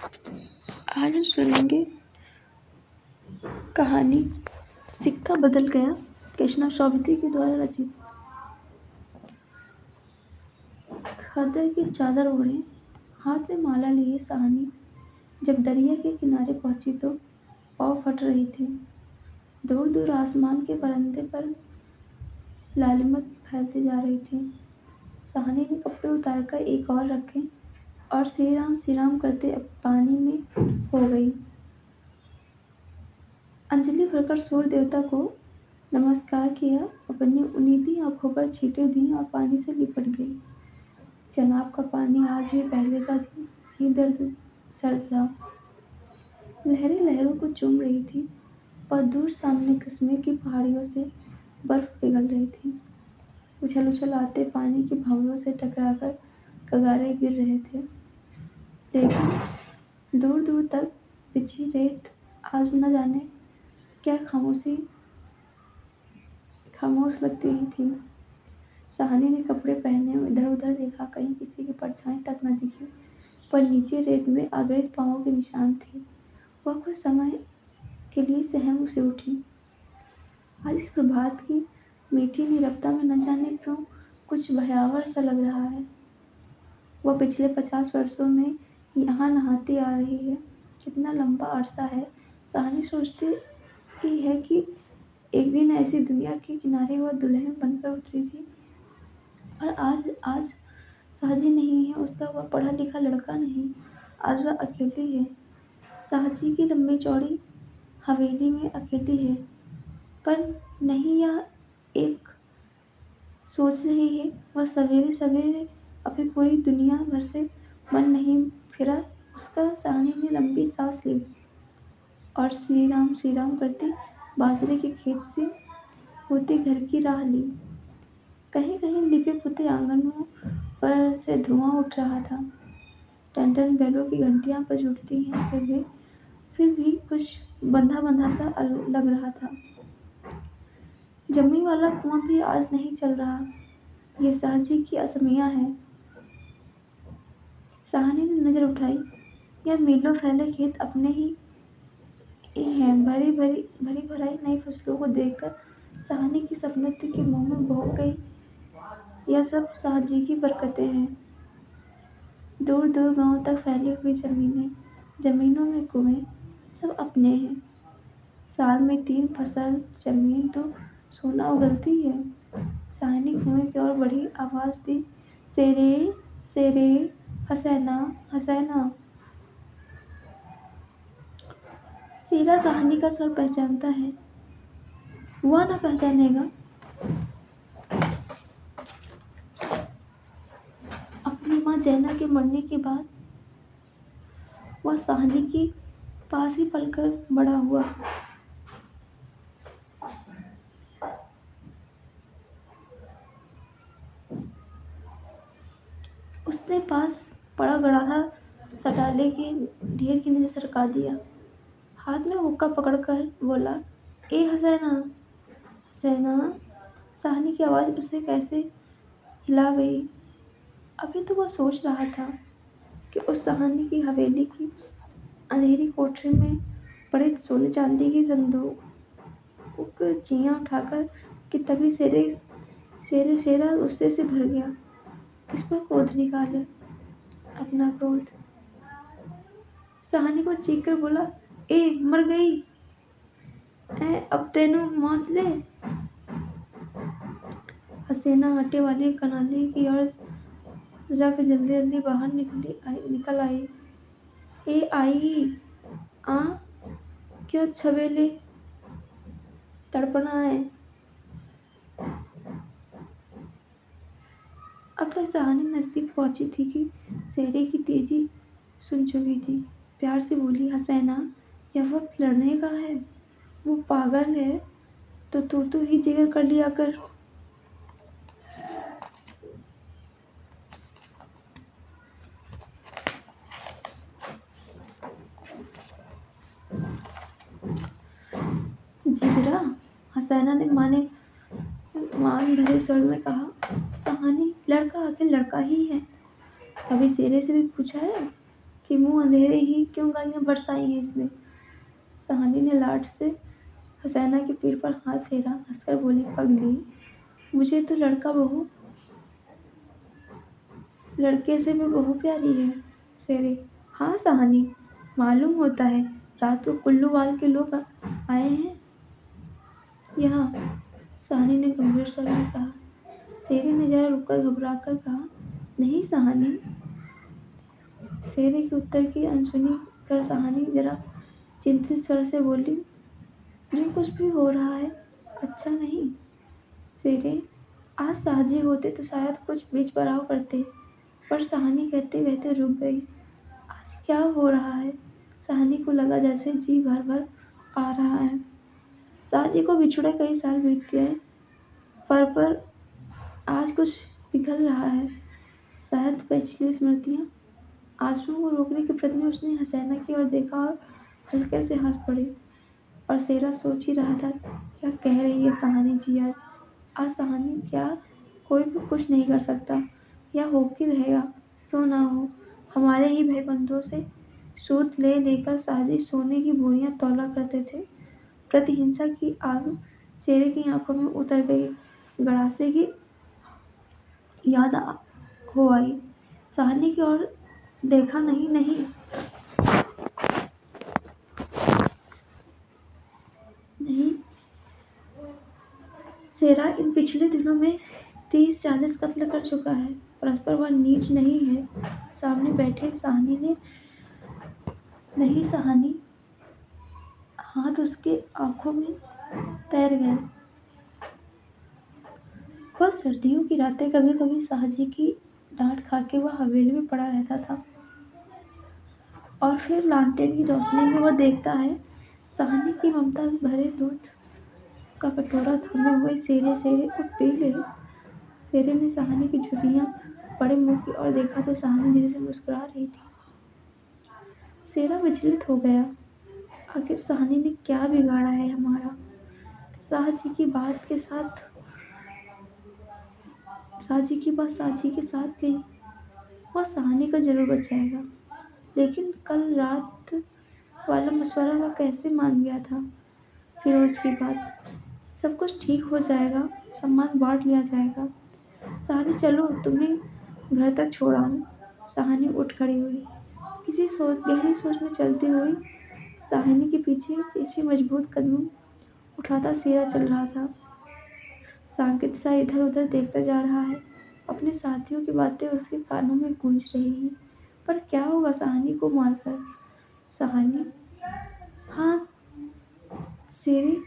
आज हम सुनेंगे कहानी सिक्का बदल गया, कृष्णा शौवित्री के द्वारा रचित। खद्दर की चादर ओढ़े, हाथ में माला लिए सहानी जब दरिया के किनारे पहुंची तो पाँव फट रही थी। दूर दूर आसमान के बरंदे पर लालिमत फैलती जा रही थी। सहानी ने कपड़े उतारकर एक और रखे और श्री राम करते पानी में हो गई। अंजलि भरकर सूर्य देवता को नमस्कार किया, अपनी उनीती आंखों पर छींटे दी और पानी से लिपट गई। जनाब का पानी आज भी पहले सा ही दर्द सर्द था। लहरें लहरों को चूम रही थी और दूर सामने कश्मीर की पहाड़ियों से बर्फ पिघल रही थी। उछल उछल आते पानी के भंवरों से टकराकर कगारे गिर रहे थे। लेकिन दूर दूर तक बिछी रेत आज न जाने क्या खामोश लगती ही थी। सहानी ने कपड़े पहने इधर उधर देखा, कहीं किसी की परछाई तक न दिखी, पर नीचे रेत में अगड़ित पांवों के निशान थे। वह कुछ समय के लिए सहम से उठी। आज इस प्रभात की मीठी नीरवता में न जाने क्यों कुछ भयावह सा लग रहा है। वह पिछले 50 वर्षों में यहाँ नहाती आ रही है। कितना लंबा अरसा है। सहानी सोचती ही है कि एक दिन ऐसी दुनिया के किनारे वह दुल्हन बनकर उतरी थी और आज साहजी नहीं है उसका, वह पढ़ा लिखा लड़का नहीं, आज वह अकेली है। साहजी की लंबी चौड़ी हवेली में अकेली है, पर नहीं यह एक सोच रही है। वह सवेरे सवेरे अपनी पूरी दुनिया भर से मन नहीं फिरा उसका। सहानी ने लंबी सांस ली और श्री राम करती बाजरे के खेत से होते घर की राह ली। कहीं कहीं लिपे पुते आंगनों पर से धुआं उठ रहा था। टन टन बैलों की घंटियां बज उठती हैं, फिर भी कुछ बंधा बंधा सा लग रहा था। जमी वाला कुआं भी आज नहीं चल रहा। ये साहजी की असमिया है। सहानी ने नजर उठाई। यह मीलों फैले खेत अपने ही हैं। भरी भराई नई फसलों को देखकर सहानी की सपनत्व के मुंह में बह गई। यह सब साहजी की बरकतें हैं। दूर दूर गांव तक फैली हुई जमीनों में कुएं सब अपने हैं। साल में 3 फसल जमीन तो सोना उगलती है। सहानी कुएं की ओर बढ़ी, आवाज दी, शेरे शेरे, हसैना हसैना। शेरा सहानी का स्वर पहचानता है। वह न पहचानेगा। अपनी माँ जैना के मरने के बाद वह सहानी के पास ही पलकर बड़ा हुआ। उसने पास पड़ा गड़ाहा सटाले के ढेर के नीचे सरका दिया। हाथ में हुक्का पकड़कर बोला, ए हसैना हसैना। सहानी की आवाज उसे कैसे हिला गई। अभी तो वह सोच रहा था कि उस सहानी की हवेली की अंधेरी कोठरी में पड़े सोने चांदी की संदूक चियां उठाकर कि तभी शेरा गुस्से से भर गया। इस पर क्रोध निकाले, अपना क्रोध। सहानी पर चीख कर बोला, ए मर गई अब तेनू मौत दे। हसीना आटे वाली कनाली की ओर रख जल्दी जल्दी बाहर निकल आई। ए आई आ क्यों छबेले तड़पना है। अब तक सहानी नजदीक पहुंची थी कि शेरे की तेजी सुन चुकी थी। प्यार से बोली, हसैना यह वक्त लड़ने का है। वो पागल है तो तू ही जिक्र कर लिया कर। जिगरा, हसैना ने मान भरे स्वर में कहा। सहानी, लड़का आखिर लड़का ही है। कभी शेरे से भी पूछा है कि मुँह अंधेरे ही क्यों गालियाँ बरसाई हैं इसने। सहानी ने लाड से हसैना की पीठ पर हाथ फेरा, हंसकर बोली, पगली, मुझे तो लड़के से भी बहू प्यारी है। शेरे, हाँ सहानी, मालूम होता है रात को कुल्लूवाल के लोग आए हैं यहाँ। सहानी ने गंभीर स्वर में कहा। शेरे ने जरा रुककर घबरा कर कहा, नहीं सहानी। शेरे के उत्तर की अनसुनी कर सहानी जरा चिंतित स्वर से बोली, मुझे कुछ भी हो रहा है, अच्छा नहीं। शेरे, आज साहजी होते तो शायद कुछ बीच बराव करते, पर सहानी कहते कहते रुक गई। आज क्या हो रहा है? सहानी को लगा जैसे जी भर भर आ रहा है। साहजी को बिछुड़े कई साल बीत गए, पर आज कुछ पिघल रहा है, शायद पिछली स्मृतियाँ। आंसुओं को रोकने के प्रयत्न में उसने हसैना की ओर देखा और हल्के से हंस पड़ी। और शेरा सोच ही रहा था, क्या कह रही है सहानी जी आज। आज सहानी क्या कोई भी कुछ नहीं कर सकता, या हो के रहेगा, क्यों ना हो। हमारे ही भाई बंधुओं से सूद ले लेकर साहजी सोने की बोरियां तौला करते थे। प्रतिहिंसा की आग शेरे की आंखों में उतर गई। गड़ासे की याद हो आई। सहानी की ओर देखा, नहीं नहीं नहीं, शेरा इन पिछले दिनों में 30-40 कत्ल कर चुका है, परस्पर वह नीच नहीं है। सामने बैठे सहानी ने नहीं सहानी, हाथ उसके आंखों में तैर गए। वह सर्दियों की रातें कभी कभी साहजी की डांट खाके वह हवेली में पड़ा रहता था, और फिर लालटेन की रोशनी में वह देखता है सहानी की ममता भरे दूध का कटोरा थामे हुए शेरे शेरे उठ पी ले। शेरे ने सहानी की झुर्रियां बड़े मुंह की ओर देखा तो सहानी धीरे से मुस्कुरा रही थी। शेरा विचलित हो गया, आखिर सहानी ने क्या बिगाड़ा है हमारा। साहजी की बात साहजी के साथ गई, वह सहानी का जरूर बच जाएगा। लेकिन कल रात वाला मशवरा वह कैसे मान गया था। फिरोज की बात, सब कुछ ठीक हो जाएगा, सामान बांट लिया जाएगा। सहानी चलो, तुम्हें घर तक छोड़ आऊं। सहानी उठ खड़ी हुई, गहरी सोच में चलती हुई। सहानी के पीछे पीछे मजबूत कदम उठाता शेरा चल रहा था। सांकेत सा इधर उधर देखता जा रहा है। अपने साथियों की बातें उसके कानों में गूंज रही हैं, पर क्या होगा सहानी को मारकर। सहानी, हाँ, शेरे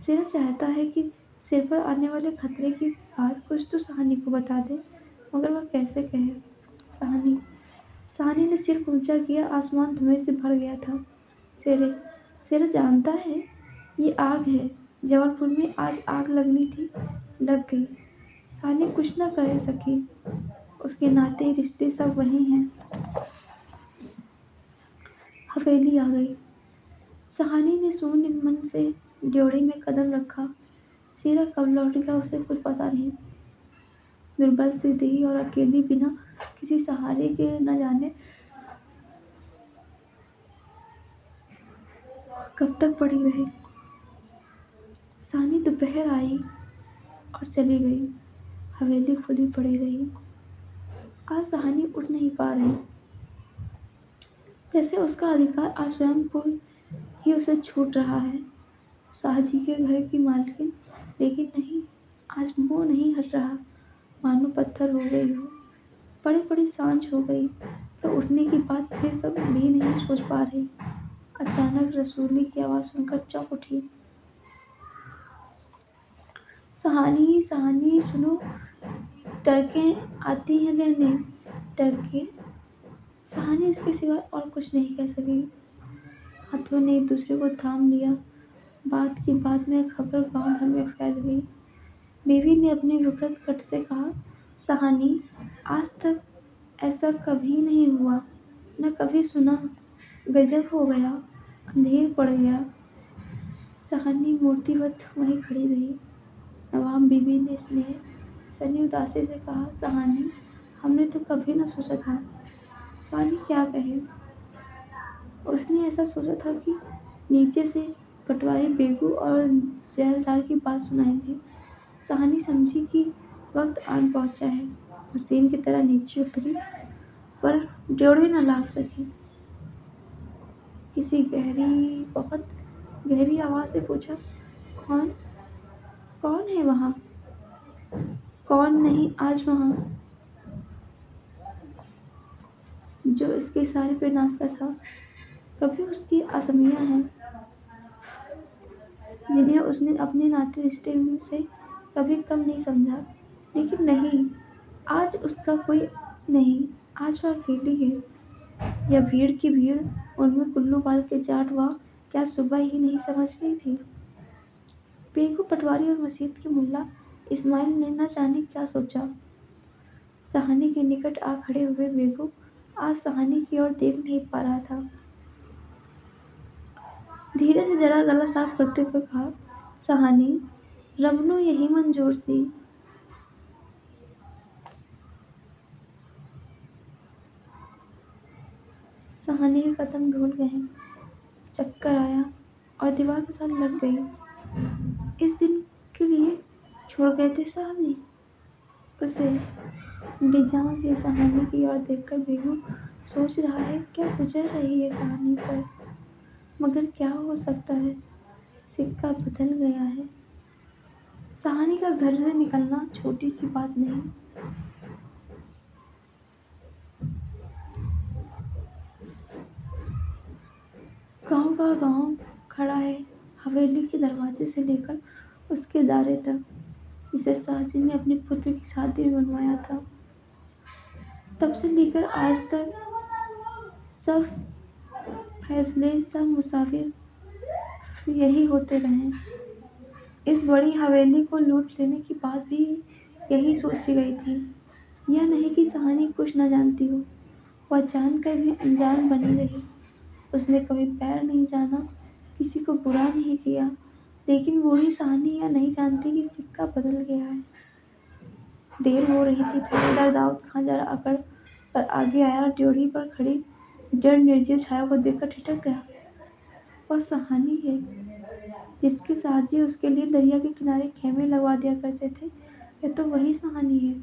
शेरा चाहता है कि सिर पर आने वाले खतरे की बात कुछ तो सहानी को बता दे, मगर वह कैसे कहे। सहानी सहानी ने सिर ऊंचा किया, आसमान धुएं से भर गया था। शेरे शेरा जानता है ये आग है, जबलपुर में आज आग लगनी थी, लग गई। सहानी कुछ न कह सकी, उसके नाते रिश्ते सब वही हैं। हवेली आ गई। सहानी ने शून्य मन से ड्योढ़ी में कदम रखा। शेरा कब लौटेगा उसे कुछ पता नहीं। दुर्बल सी देह और अकेली बिना किसी सहारे के न जाने कब तक पड़ी रही। सहानी दोपहर आई और चली गई। हवेली खुली पड़ी रही। आज सहानी उठ नहीं पा रही, जैसे उसका अधिकार आज स्वयं को ही उसे छूट रहा है। साहजी के घर की मालकिन, लेकिन नहीं, आज मुंह नहीं हट रहा, मानो पत्थर हो गई हो। बड़ी बड़ी सांझ हो गई, पर उठने की बात फिर कभी भी नहीं सोच पा रही। अचानक रसूली की आवाज़ सुनकर चौंक उठी। सहानी सहानी सुनो, टरकें आती हैं लेने। टरके। सहानी इसके सिवा और कुछ नहीं कह सकी। हाथों ने एक दूसरे को थाम लिया। बात की बात में खबर गांव भर में फैल गई। बीवी ने अपने विकृत कंठ से कहा, सहानी, आज तक ऐसा कभी नहीं हुआ, न कभी सुना। गजब हो गया, अंधेर पड़ गया। सहानी मूर्तिवत वहीं खड़ी रही। नवाब बीबी ने स्नेह सनी उदासी से कहा, सहानी, हमने तो कभी न सोचा था سہانی کیا کہے؟ اس نے ایسا سوچا تھا کہ نیچے سے پٹواری بیگو اور جیلدار کی بات سنائی دی۔ سہانی سمجھی کہ وقت آن پہنچا ہے۔ حسین کی طرح نیچے اتری پر ڈیوڑی نہ لاگ سکی۔ کسی بہت گہری آواز سے پوچھا، کون کون ہے وہاں؟ کون نہیں آج وہاں جو اس کے اشارے پہ ناچتا تھا؟ کبھی اس کی آسامیاں ہیں جنہیں اس نے اپنے ناطے رشتے سے کبھی کم نہیں سمجھا، لیکن نہیں، آج اس کا کوئی نہیں، آج وہ اکیلی ہے۔ یا بھیڑ کی بھیڑ ان میں کلو بال کے جاٹ واہ کیا صبح ہی نہیں سمجھ گئی تھی؟ بیگو پٹواری اور مسجد کے ملا اسماعیل نے نہ جانے کیا سوچا۔ سہانی کے نکٹ آ کھڑے ہوئے بیگو آج سہانی کی اور دیکھ نہیں پا رہا تھا۔ دھیرے سے ذرا گلا صاف کرتے ہوئے کہا، سہانی، رب نو یہی منظور سی۔ سہانی کے قدم ڈھول گئے، چکر آیا اور دیوار کے ساتھ لگ گئی۔ اس دن کے لیے چھوڑ گئے تھے صاحب جی اسے؟ بے جان سی سہانی کی اور دیکھ کر بیگو سوچ رہا ہے کیا گزر رہی ہے سہانی پر، مگر کیا ہو سکتا ہے، سکہ بدل گیا ہے۔ سہانی کا گھر سے نکلنا چھوٹی سی بات نہیں۔ گاؤں کا گاؤں کھڑا ہے، حویلی کے دروازے سے لے کر اس کے دارے تک، جسے ساجد نے اپنے پتر کی شادی میں بنوایا تھا۔ تب سے لے کر آج تک سب فیصلے، سب مسافر یہی ہوتے رہے۔ اس بڑی حویلی کو لوٹ لینے کی بات بھی یہی سوچی گئی تھی۔ یہ نہیں کہ سہانی کچھ نہ جانتی ہو، وہ جان کر بھی انجان بنی رہی۔ اس نے کبھی پیر نہیں جانا، کسی کو برا نہیں کیا، لیکن بوڑھی سہانی یہ نہیں جانتی کہ سکہ بدل گیا ہے۔ دیر ہو رہی تھی، تھانے دار داؤد خان ذرا اکڑ کر آگے آیا اور ڈیوڑھی پر کھڑی جڑ نرجیو چھایا کو دیکھ کر ٹھٹک گیا۔ وہ سہانی ہے جس کے ساتھ جی اس کے لیے دریا کے کنارے خیمے لگوا دیا کرتے تھے۔ یہ تو وہی سہانی ہے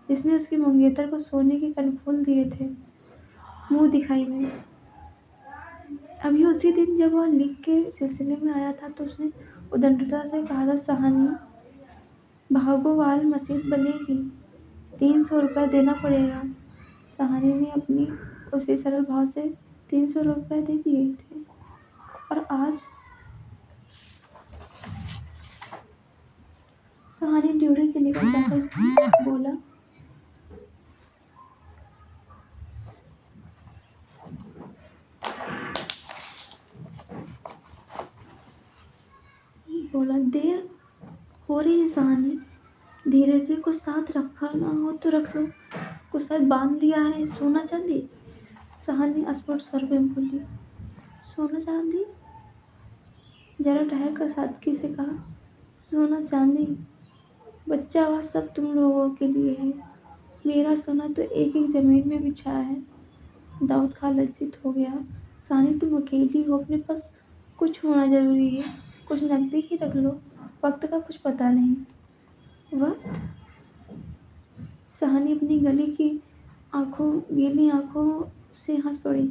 جس نے اس کے منگیتر کو سونے کے کنفول دیے تھے منہ دکھائی میں۔ ابھی اسی دن جب وہ لکھ کے سلسلے میں آیا تھا تو اس نے ادنڈتا سے کہا تھا، سہانی، بھاگووال مسجد بنے گی، 300 روپے دینا پڑے گا۔ سہانی نے اپنی اسی سرل بھاو سے 300 روپے دے دیے تھے، اور آج سہانی ڈیوڑھی کے نکٹ جا کر بولا، دیر ہو رہی ہے سہانی، دھیرے سے، کچھ ساتھ رکھا نہ ہو تو رکھ لو، کچھ ساتھ باندھ لیا ہے، سونا چاندی؟ سہانی اسفٹ سور میں بولی، سونا چاندی؟ ذرا ٹھہر کر سادگی سے کہا، سونا چاندی بچہ وہ سب تم لوگوں کے لیے ہے، میرا سونا تو ایک ایک زمین میں بچھا ہے۔ داؤد خان لجت ہو گیا، سہانی تم اکیلی ہو، اپنے پاس کچھ ہونا ضروری ہے، کچھ نقدی ہی رکھ لو، وقت کا کچھ پتہ نہیں۔ وقت؟ سہانی اپنی گیلی آنکھوں سے ہنس پڑی،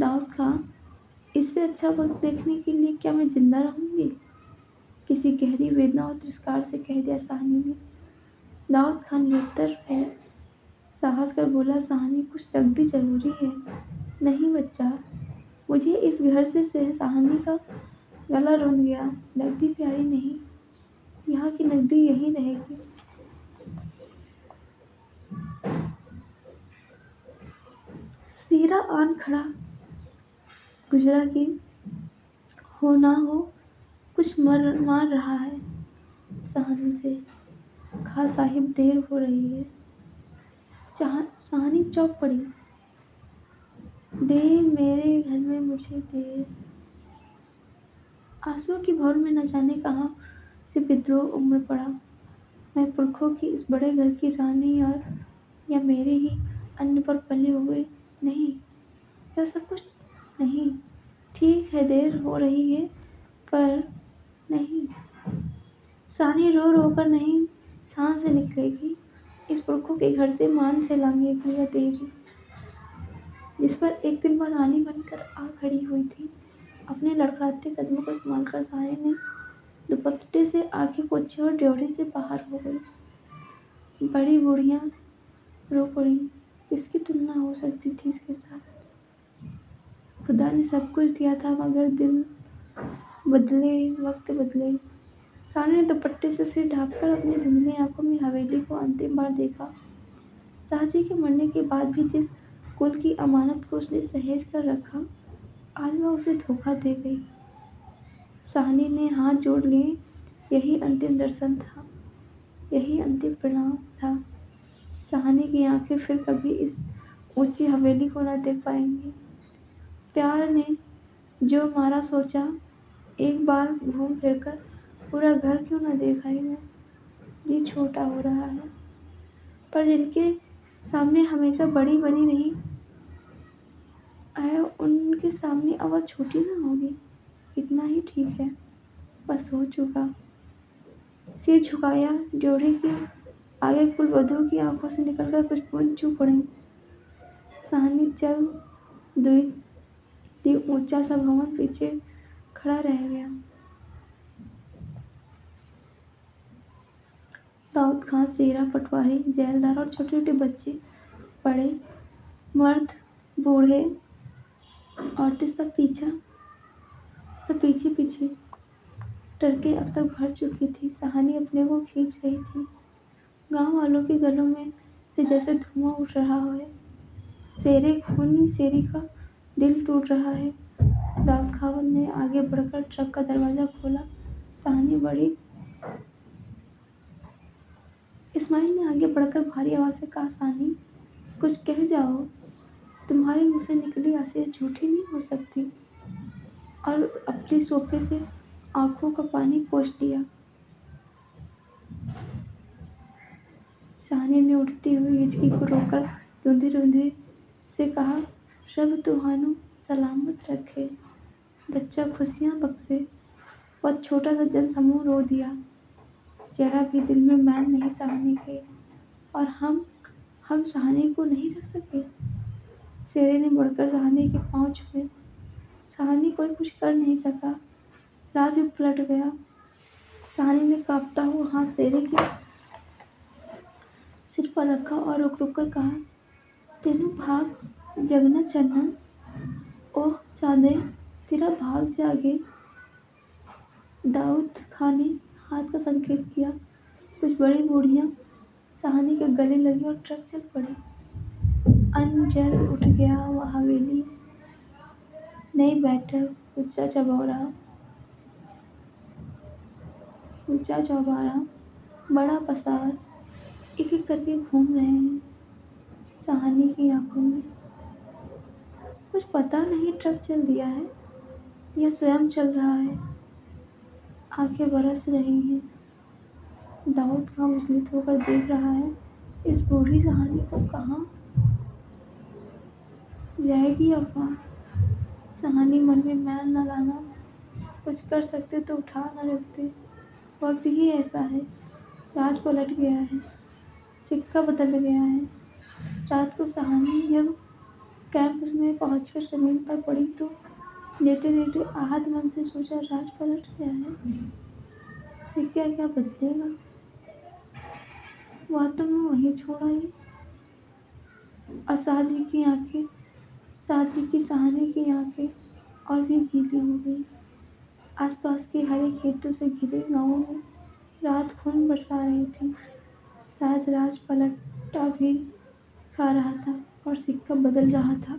داؤد خان، اس سے اچھا وقت دیکھنے کے لیے کیا میں زندہ رہوں گی؟ کسی گہری ویدنا اور ترسکار سے کہہ دیا سہانی نے۔ داؤد خان نرتر ہے، ساہس کر بولا، سہانی، کچھ نقدی ضروری ہے؟ نہیں بچہ، مجھے اس گھر سے سہانی کا گلا روند گیا، نقدی پیاری نہیں، یہاں کی نقدی یہیں رہے گی۔ سیرا آن کھڑا، گجرا کی ہو نہ ہو کچھ مار رہا ہے سہانی سے، کہا، صاحب دیر ہو رہی ہے۔ سہانی چونک پڑی، دیر میرے گھر میں مجھے دیر، آنسوؤں کی بھور میں نہ جانے کہاں سے بدروہ امڑ پڑا۔ میں پرکھوں کی اس بڑے گھر کی رانی اور یا میرے ہی ان پر پلے ہوئے नहीं, यह सब कुछ नहीं। ठीक है, देर हो रही है, पर नहीं, सानी रो रो कर नहीं सांस से निकलेगी। इस पुरखों के घर से मान से लांघेगी यह देरी, जिस पर एक दिन वह रानी बनकर आ खड़ी हुई थी। अपने लड़खड़ाते कदमों को संभाल कर सानी ने दुपट्टे से आंखें पोंछी और ड्योढ़ी से बाहर हो गई। बड़ी बूढ़ियां रो पड़ी। किसकी तुलना हो सकती थी इसके साथ? खुदा ने सब कुछ दिया था, मगर दिल बदले, वक्त बदले। सानी ने दुपट्टे से सिर ढांककर अपनी धुंधली आंखों में हवेली को अंतिम बार देखा। शाहजी के मरने के बाद भी जिस कुल की अमानत को उसने सहेज कर रखा, आज वह उसे धोखा दे गई। साहनी ने हाथ जोड़ लिए। यही अंतिम दर्शन था, यही अंतिम प्रणाम था। साहनी की आंखें फिर कभी इस ऊंची हवेली को न देख पाएंगी। प्यार ने जो मारा, सोचा एक बार घूम फिर कर पूरा घर क्यों न देख आई मैं। जी छोटा हो रहा है, पर जिनके सामने हमेशा बड़ी बनी रही है, उनके सामने अब वह छोटी ना होगी। इतना ही ठीक है, बस हो चुका। सिर झुकाया। ड्योढ़ी के आगे कुलवधू की आंखों से निकलकर कुछ बूंद चुप पड़ी। साहनी चल दी। ऊंचा सा भवन पीछे खड़ा रह गया। दाऊद खां, सेरा, पटवारी, जेलदार और छोटे छोटे बच्चे, बड़े, मर्द, बूढ़े, औरतें सब पीछे पीछे टरके अब तक भर चुकी थी। साहनी अपने को खींच रही थी। गांव वालों के गलों में से जैसे धुआं उठ रहा है। शेरे खूनी शेरी का दिल टूट रहा है। दाऊद खान ने आगे बढ़कर ट्रक का दरवाजा खोला। साहनी बड़ी इस्माइल ने आगे बढ़कर भारी आवाज से कहा, साहनी, कुछ कह जाओ। तुम्हारे मुंह से निकली आशें झूठी नहीं हो सकती। और अपनी सोफे से आंखों का पानी पोंछ लिया। साहनी ने उठती हुई हिचकी को रोककर रूंधे रूंधे से कहा, रब तुहानू सलामत रखे, बच्चा खुशियां बख्शे। वह छोटा सा जन समूह रो दिया। जरा भी दिल में मैल नहीं साहनी के। और हम साहनी को नहीं रख सके। शेरे ने बढ़कर साहनी के पांव छुए। साहनी कोई कुछ कर नहीं सका। राज भी पलट गया। साहनी ने कांपता हुआ हाथ शेरे के सिर पर रखा और रुक रुक कर कहा, तेनू भाग जगना चन्ना। ओह चांदे, तेरा भाग जागे। दाऊद खान ने हाथ का संकेत किया। कुछ बड़ी बूढ़ियां साहनी के गले लगी और ट्रक चल पड़ी। अनजर उठ गया। वह हवेली, नई बैठक, ऊंचा चौबारा, बड़ा पसार, एक एक करके घूम रहे हैं साहनी की आंखों में। कुछ पता नहीं ट्रक चल दिया है या स्वयं चल रहा है। आंखें बरस रही हैं। दाऊद खां विचलित होकर देख रहा है। इस बूढ़ी साहनी को कहाँ जाएगी अफवाह। साहनी मन में मैल न लाना। कुछ कर सकते तो उठा न रखते। वक्त ही ऐसा है। राज पलट गया है। सिक्का बदल गया है। रात को साहनी जब कैंप में पहुंचकर जमीन पर पड़ी तो लेटे लेटे आहत मन से सोचा, राज पलट गया है। सिक्का क्या बदलेगा। वह तो मैं वहीं छोड़ आई। और साहजी की साहनी की आंखें और भी गीली हो गई। आसपास के हरे खेतों से घिरे गांवों में रात खून बरसा रही थी। शायद राज पलटा भी खा रहा था और सिक्का बदल रहा था।